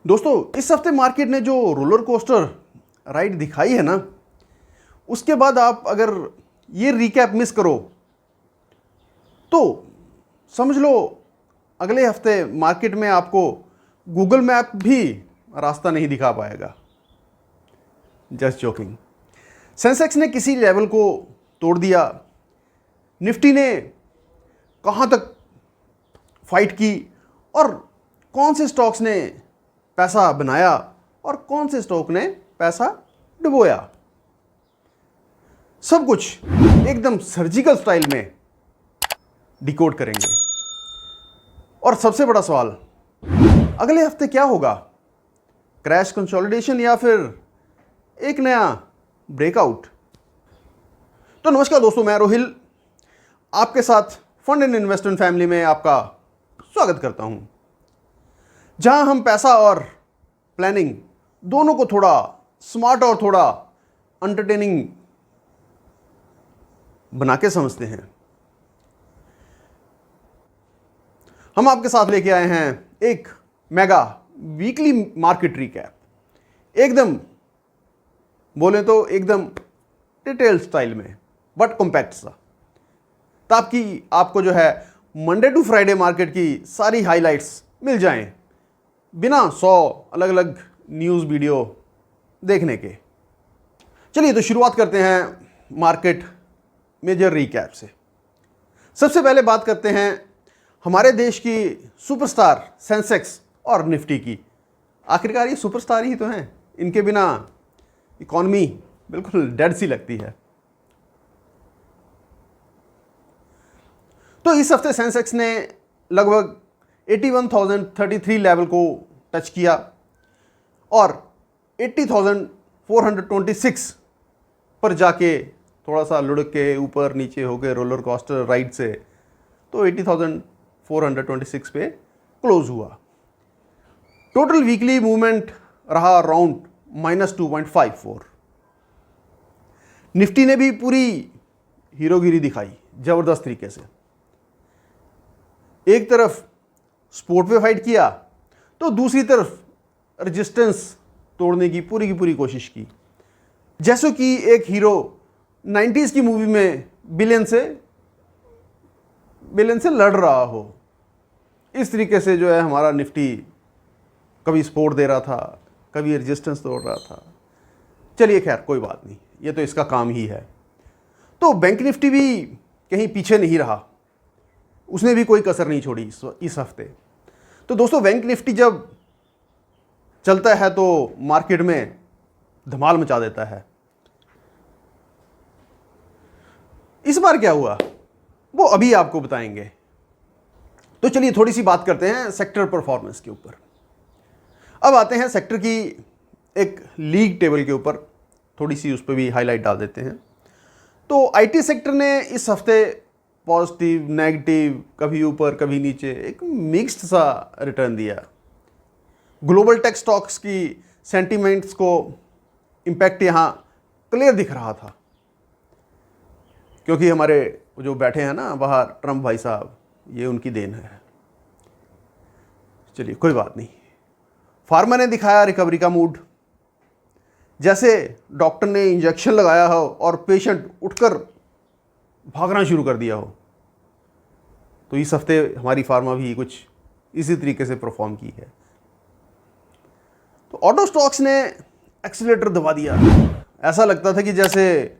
दोस्तों, इस हफ्ते मार्केट ने जो रोलर कोस्टर राइड दिखाई है ना, उसके बाद आप अगर ये रिकैप मिस करो तो समझ लो अगले हफ्ते मार्केट में आपको गूगल मैप भी रास्ता नहीं दिखा पाएगा। Just joking. सेंसेक्स ने किसी लेवल को तोड़ दिया। निफ्टी ने कहाँ तक फाइट की और कौन से स्टॉक्स ने पैसा बनाया और कौन से स्टॉक ने पैसा डुबोया, सब कुछ एकदम सर्जिकल स्टाइल में डिकोड करेंगे। और सबसे बड़ा सवाल, अगले हफ्ते क्या होगा? क्रैश कंसोलिडेशन या फिर एक नया ब्रेकआउट? तो नमस्कार दोस्तों, मैं रोहिल आपके साथ फंड एंड इन्वेस्टमेंट फैमिली में आपका स्वागत करता हूं, जहां हम पैसा और प्लानिंग दोनों को थोड़ा स्मार्ट और थोड़ा एंटरटेनिंग बना के समझते हैं। हम आपके साथ लेके आए हैं एक मेगा वीकली मार्केट रिकैप, एकदम बोले तो एकदम डिटेल स्टाइल में, बट कॉम्पैक्ट सा, ताकि आपको जो है मंडे टू फ्राइडे मार्केट की सारी हाइलाइट्स मिल जाएं बिना 100 अलग अलग न्यूज़ वीडियो देखने के। चलिए तो शुरुआत करते हैं मार्केट मेजर रिकैप से। सबसे पहले बात करते हैं हमारे देश की सुपरस्टार सेंसेक्स और निफ्टी की। आखिरकार ये सुपरस्टार ही तो हैं, इनके बिना इकॉनमी बिल्कुल डेड सी लगती है। तो इस हफ्ते सेंसेक्स ने लगभग 81,033 लेवल को टच किया और 80,426 पर जाके थोड़ा सा लुढ़क के ऊपर नीचे होके रोलर कोस्टर राइड से तो 80,426 पे क्लोज हुआ। टोटल वीकली मूवमेंट रहा अराउंड -2.54। निफ्टी ने भी पूरी हीरोगिरी दिखाई जबरदस्त तरीके से। एक तरफ सपोर्ट पे फाइट किया तो दूसरी तरफ रेजिस्टेंस तोड़ने की पूरी कोशिश की, जैसे कि एक हीरो 90s की मूवी में विलेन से लड़ रहा हो। इस तरीके से जो है हमारा निफ्टी कभी सपोर्ट दे रहा था, कभी रेजिस्टेंस तोड़ रहा था। चलिए खैर कोई बात नहीं, ये तो इसका काम ही है। तो बैंक निफ्टी भी कहीं पीछे नहीं रहा, उसने भी कोई कसर नहीं छोड़ी इस हफ्ते। तो दोस्तों, बैंक निफ्टी जब चलता है तो मार्केट में धमाल मचा देता है। इस बार क्या हुआ वो अभी आपको बताएंगे। तो चलिए थोड़ी सी बात करते हैं सेक्टर परफॉर्मेंस के ऊपर। अब आते हैं सेक्टर की एक लीग टेबल के ऊपर, थोड़ी सी उस पर भी हाईलाइट डाल देते हैं। तो आईटी सेक्टर ने इस हफ्ते पॉजिटिव नेगेटिव, कभी ऊपर कभी नीचे, एक मिक्स्ड सा रिटर्न दिया। ग्लोबल टेक स्टॉक्स की सेंटीमेंट्स को इम्पैक्ट यहाँ क्लियर दिख रहा था, क्योंकि हमारे जो बैठे हैं ना बाहर ट्रम्प भाई साहब, ये उनकी देन है। चलिए कोई बात नहीं। फार्मा ने दिखाया रिकवरी का मूड, जैसे डॉक्टर ने इंजेक्शन लगाया हो और पेशेंट उठकर भागना शुरू कर दिया हो। तो इस हफ्ते हमारी फार्मा भी कुछ इसी तरीके से परफॉर्म की है। तो ऑटो स्टॉक्स ने एक्सीलेटर दबा दिया। ऐसा लगता था कि जैसे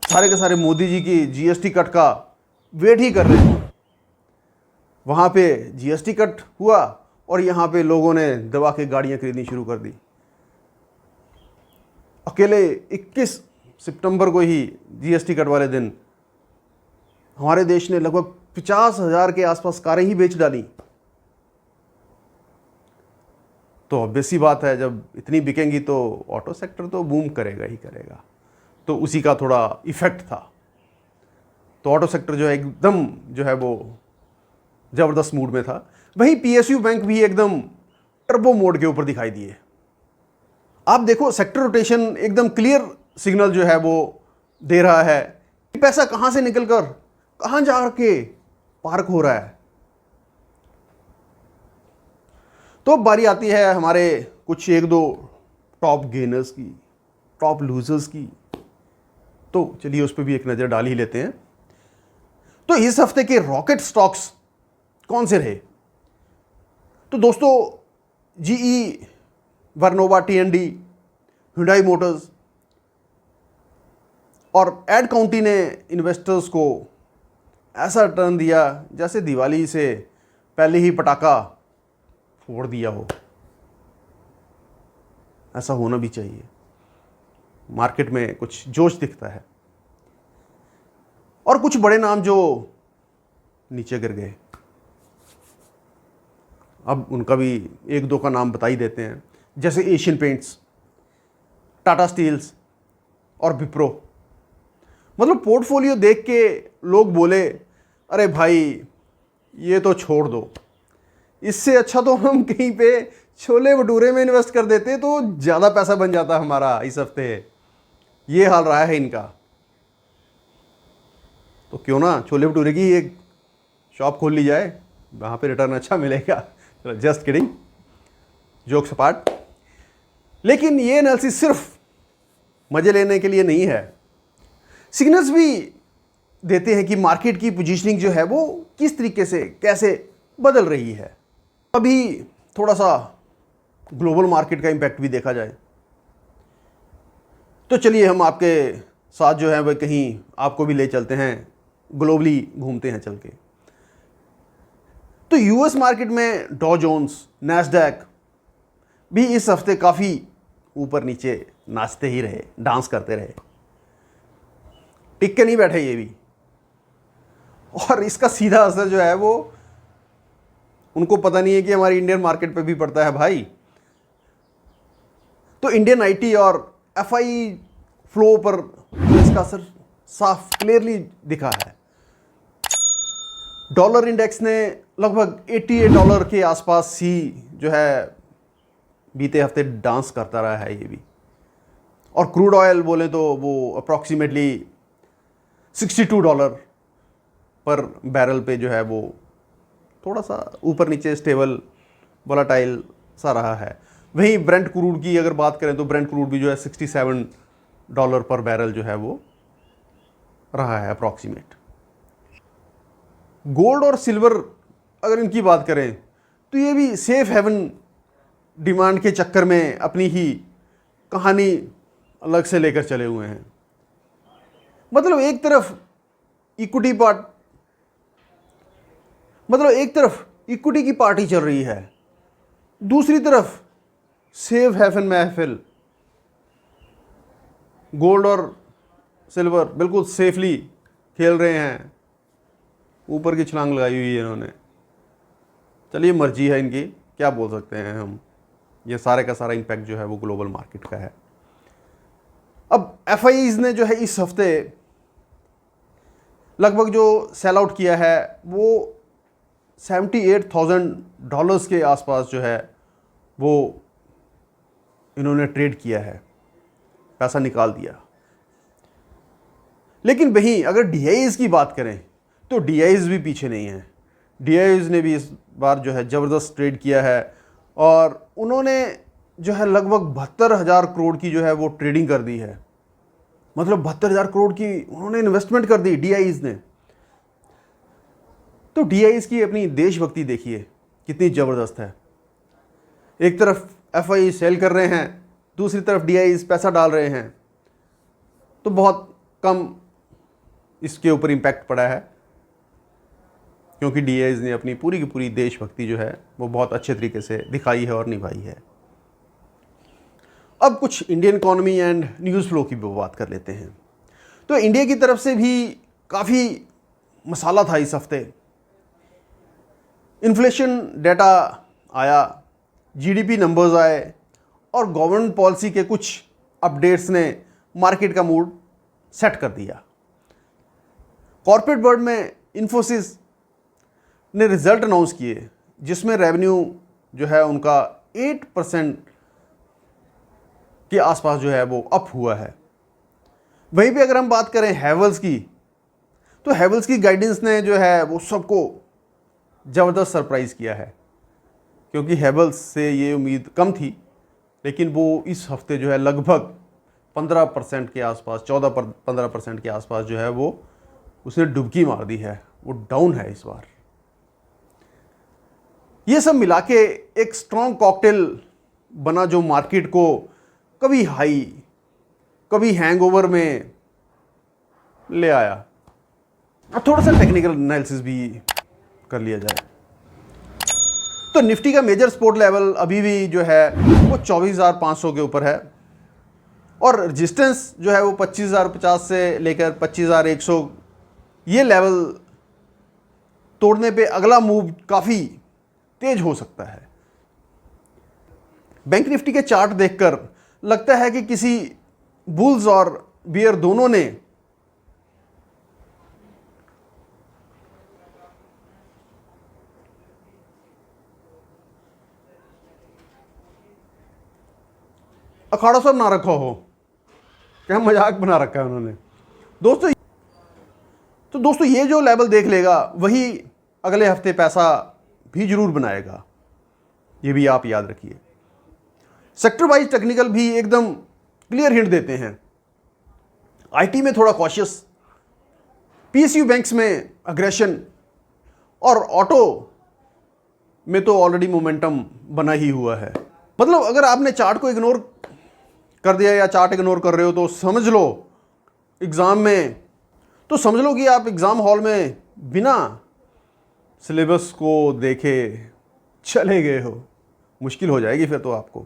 सारे के सारे मोदी जी की जीएसटी कट का वेट ही कर रहे हो। वहां पे जीएसटी कट हुआ और यहां पे लोगों ने दबा के गाड़ियां खरीदनी शुरू कर दी। अकेले 21 सितंबर को ही जीएसटी कट वाले दिन हमारे देश ने लगभग 50,000 के आसपास कारें ही बेच डाली। तो ऑब्वियस सी बात है, जब इतनी बिकेंगी तो ऑटो सेक्टर तो बूम करेगा ही करेगा। तो उसी का थोड़ा इफेक्ट था। तो ऑटो सेक्टर जो है एकदम जो है वो जबरदस्त मूड में था। वहीं पीएसयू बैंक भी एकदम टर्बो मोड के ऊपर दिखाई दिए। आप देखो सेक्टर रोटेशन एकदम क्लियर सिग्नल जो है वो दे रहा है कि पैसा कहां से निकलकर कहां जा के पार्क हो रहा है। तो अब बारी आती है हमारे कुछ एक दो टॉप गेनर्स की, टॉप लूजर्स की। तो चलिए उस पर भी एक नज़र डाल ही लेते हैं। तो इस हफ्ते के रॉकेट स्टॉक्स कौन से रहे? तो दोस्तों, जीई, वर्नोवा टीएनडी, हुंडई मोटर्स और एड काउंटी ने इन्वेस्टर्स को ऐसा टर्न दिया जैसे दिवाली से पहले ही पटाखा फोड़ दिया हो। ऐसा होना भी चाहिए, मार्केट में कुछ जोश दिखता है। और कुछ बड़े नाम जो नीचे गिर गए, अब उनका भी एक दो का नाम बता ही देते हैं, जैसे एशियन पेंट्स, टाटा स्टील्स और विप्रो। मतलब पोर्टफोलियो देख के लोग बोले, अरे भाई ये तो छोड़ दो, इससे अच्छा तो हम कहीं पे छोले भटूरे में इन्वेस्ट कर देते तो ज़्यादा पैसा बन जाता हमारा इस हफ्ते। ये हाल रहा है इनका। तो क्यों ना छोले भटूरे की एक शॉप खोल ली जाए, वहाँ पे रिटर्न अच्छा मिलेगा। Just kidding, jokes apart. लेकिन ये एनालिसिस सिर्फ मजे लेने के लिए नहीं है, सिग्नल्स भी देते हैं कि मार्केट की पोजीशनिंग जो है वो किस तरीके से कैसे बदल रही है। अभी थोड़ा सा ग्लोबल मार्केट का इम्पैक्ट भी देखा जाए तो चलिए हम आपके साथ जो है वह कहीं आपको भी ले चलते हैं, ग्लोबली घूमते हैं चल के। तो यूएस मार्केट में डॉ जोन्स, नैस्डैक भी इस हफ्ते काफ़ी ऊपर नीचे नाचते ही रहे, डांस करते रहे, टिक के नहीं बैठे ये भी। और इसका सीधा असर जो है वो उनको पता नहीं है कि हमारी इंडियन मार्केट पे भी पड़ता है भाई। तो इंडियन आईटी और एफआई फ्लो पर इसका असर साफ क्लियरली दिखा है। डॉलर इंडेक्स ने लगभग $88 के आसपास ही जो है बीते हफ्ते डांस करता रहा है ये भी। और क्रूड ऑयल बोले तो वो अप्रॉक्सीमेटली $62 पर बैरल पे जो है वो थोड़ा सा ऊपर नीचे स्टेबल वोलाटाइल सा रहा है। वहीं ब्रेंट क्रूड की अगर बात करें तो ब्रेंट क्रूड भी जो है $67 पर बैरल जो है वो रहा है अप्रॉक्सीमेट। गोल्ड और सिल्वर अगर इनकी बात करें तो ये भी सेफ हेवन डिमांड के चक्कर में अपनी ही कहानी अलग से लेकर चले हुए हैं। मतलब एक तरफ इक्विटी की पार्टी चल रही है, दूसरी तरफ सेफ हेवन महफिल। गोल्ड और सिल्वर बिल्कुल सेफली खेल रहे हैं, ऊपर की छलांग लगाई हुई है इन्होंने। चलिए मर्जी है इनकी, क्या बोल सकते हैं हम। ये सारे का सारा इम्पैक्ट जो है वो ग्लोबल मार्केट का है। अब एफआईज ने जो है इस हफ्ते लगभग जो सेल आउट किया है वो $78,000 के आसपास जो है वो इन्होंने ट्रेड किया है, पैसा निकाल दिया। लेकिन वहीं अगर डीआईज की बात करें तो डीआईज भी पीछे नहीं है। डीआईज ने भी इस बार जो है ज़बरदस्त ट्रेड किया है और उन्होंने जो है लगभग 72,000 करोड़ की जो है वो ट्रेडिंग कर दी है। मतलब 72,000 करोड़ की उन्होंने इन्वेस्टमेंट कर दी डीआईज ने। तो डीआईज की अपनी देशभक्ति देखिए कितनी ज़बरदस्त है। एक तरफ एफआई सेल कर रहे हैं, दूसरी तरफ डीआईज पैसा डाल रहे हैं। तो बहुत कम इसके ऊपर इम्पैक्ट पड़ा है क्योंकि डीआईज ने अपनी पूरी की पूरी देशभक्ति जो है वो बहुत अच्छे तरीके से दिखाई है और निभाई है। अब कुछ Indian economy and news flow की बात कर लेते हैं। तो इंडिया की तरफ से भी काफ़ी मसाला था इस हफ्ते। इन्फ्लेशन डेटा आया, जीडीपी नंबर्स आए और गवर्नमेंट पॉलिसी के कुछ अपडेट्स ने मार्केट का मूड सेट कर दिया। कॉर्पोरेट वर्ल्ड में इन्फोसिस ने रिजल्ट अनाउंस किए जिसमें रेवेन्यू जो है उनका 8% के आसपास जो है वो अप हुआ है। वहीं पे अगर हम बात करें हैवेल्स की, तो हैवेल्स की गाइडेंस ने जो है वो सबको ज़बरदस्त सरप्राइज़ किया है। क्योंकि हेवल्स से ये उम्मीद कम थी, लेकिन वो इस हफ्ते जो है लगभग 15% के आसपास, 14-15% के आसपास जो है वो उसने डुबकी मार दी है, वो डाउन है इस बार। ये सब मिला के एक स्ट्रॉन्ग कॉकटेल बना जो मार्केट को कभी हाई कभी हैंगओवर में ले आया। अब थोड़ा सा टेक्निकल एनालिसिस भी कर लिया जाए तो निफ्टी का मेजर सपोर्ट लेवल अभी भी जो है वो 24,500 के ऊपर है, और रेजिस्टेंस जो है वो 25,050 से लेकर 25,100, ये लेवल तोड़ने पे अगला मूव काफ़ी तेज हो सकता है। बैंक निफ्टी के चार्ट देखकर लगता है कि किसी बुल्स और बियर दोनों ने अखाड़ा सब ना रखा हो, क्या मजाक बना रखा है उन्होंने दोस्तों। तो दोस्तों ये जो लेवल देख लेगा वही अगले हफ्ते पैसा भी जरूर बनाएगा, ये भी आप याद रखिए। सेक्टर वाइज टेक्निकल भी एकदम क्लियर हिंट देते हैं। आईटी में थोड़ा कॉशियस, पीएसयू बैंक्स में अग्रेशन, और ऑटो में तो ऑलरेडी मोमेंटम बना ही हुआ है। मतलब अगर आपने चार्ट को इग्नोर कर दिया या चार्ट इग्नोर कर रहे हो तो समझ लो कि आप एग्ज़ाम हॉल में बिना सिलेबस को देखे चले गए हो, मुश्किल हो जाएगी फिर तो आपको।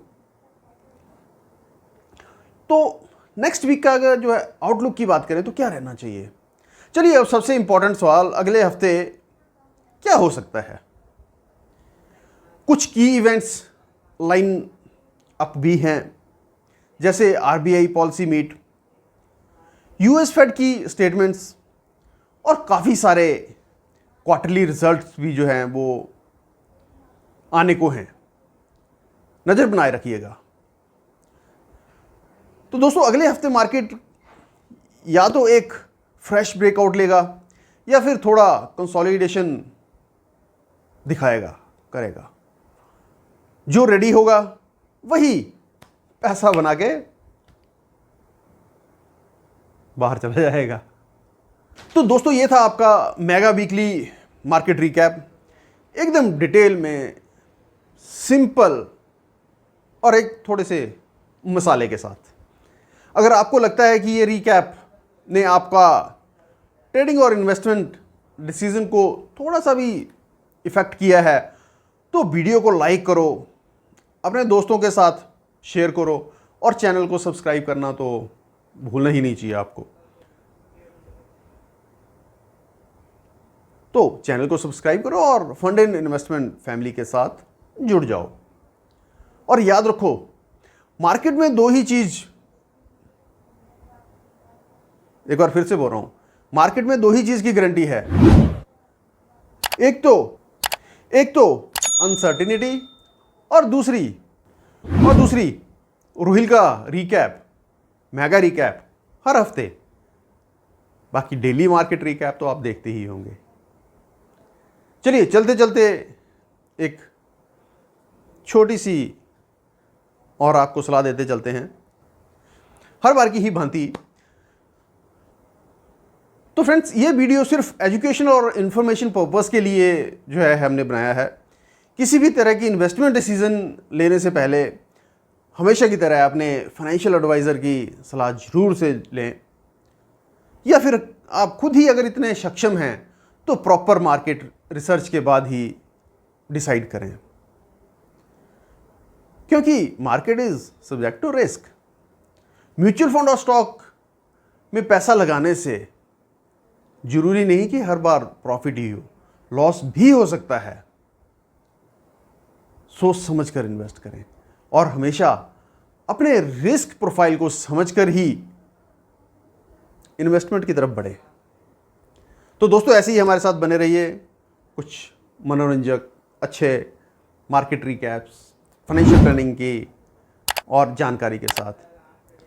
तो नेक्स्ट वीक का अगर जो है आउटलुक की बात करें तो क्या रहना चाहिए। चलिए अब सबसे इंपॉर्टेंट सवाल, अगले हफ्ते क्या हो सकता है। कुछ की इवेंट्स लाइन अप भी हैं, जैसे RBI policy meet, US Fed की स्टेटमेंट्स, और काफ़ी सारे क्वार्टरली रिजल्ट्स भी जो हैं वो आने को हैं, नज़र बनाए रखिएगा। तो दोस्तों अगले हफ्ते मार्केट या तो एक फ्रेश ब्रेकआउट लेगा या फिर थोड़ा कंसोलिडेशन करेगा। जो रेडी होगा वही पैसा बना के बाहर चला जाएगा। तो दोस्तों ये था आपका मेगा वीकली मार्केट रिकैप, एकदम डिटेल में, सिंपल और एक थोड़े से मसाले के साथ। अगर आपको लगता है कि ये रिकैप ने आपका ट्रेडिंग और इन्वेस्टमेंट डिसीजन को थोड़ा सा भी इफ़ेक्ट किया है तो वीडियो को लाइक करो, अपने दोस्तों के साथ शेयर करो, और चैनल को सब्सक्राइब करना तो भूलना ही नहीं चाहिए आपको। तो चैनल को सब्सक्राइब करो और फंड एंड इन्वेस्टमेंट फैमिली के साथ जुड़ जाओ। और याद रखो, मार्केट में दो ही चीज, एक बार फिर से बोल रहा हूं, मार्केट में दो ही चीज की गारंटी है। एक तो अनसर्टिनिटी, और दूसरी रोहिल का रिकैप, मेगा रिकैप हर हफ्ते। बाकी डेली मार्केट रिकैप तो आप देखते ही होंगे। चलिए चलते चलते एक छोटी सी और आपको सलाह देते चलते हैं, हर बार की ही भांति। तो फ्रेंड्स, ये वीडियो सिर्फ एजुकेशन और इन्फॉर्मेशन पर्पस के लिए जो है हमने बनाया है। किसी भी तरह की इन्वेस्टमेंट डिसीजन लेने से पहले हमेशा की तरह अपने फाइनेंशियल एडवाइज़र की सलाह ज़रूर से लें, या फिर आप खुद ही अगर इतने सक्षम हैं तो प्रॉपर मार्केट रिसर्च के बाद ही डिसाइड करें, क्योंकि market is subject to risk. Mutual fund और स्टॉक में पैसा लगाने से जरूरी नहीं कि हर बार प्रॉफिट ही हो, लॉस भी हो सकता है। सोच समझ कर इन्वेस्ट करें और हमेशा अपने रिस्क प्रोफाइल को समझकर ही इन्वेस्टमेंट की तरफ बढ़े। तो दोस्तों ऐसे ही हमारे साथ बने रहिए, कुछ मनोरंजक अच्छे मार्केट रिकैप्स, फाइनेंशियल प्लानिंग की और जानकारी के साथ।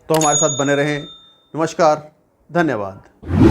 तो हमारे साथ बने रहें। नमस्कार, धन्यवाद।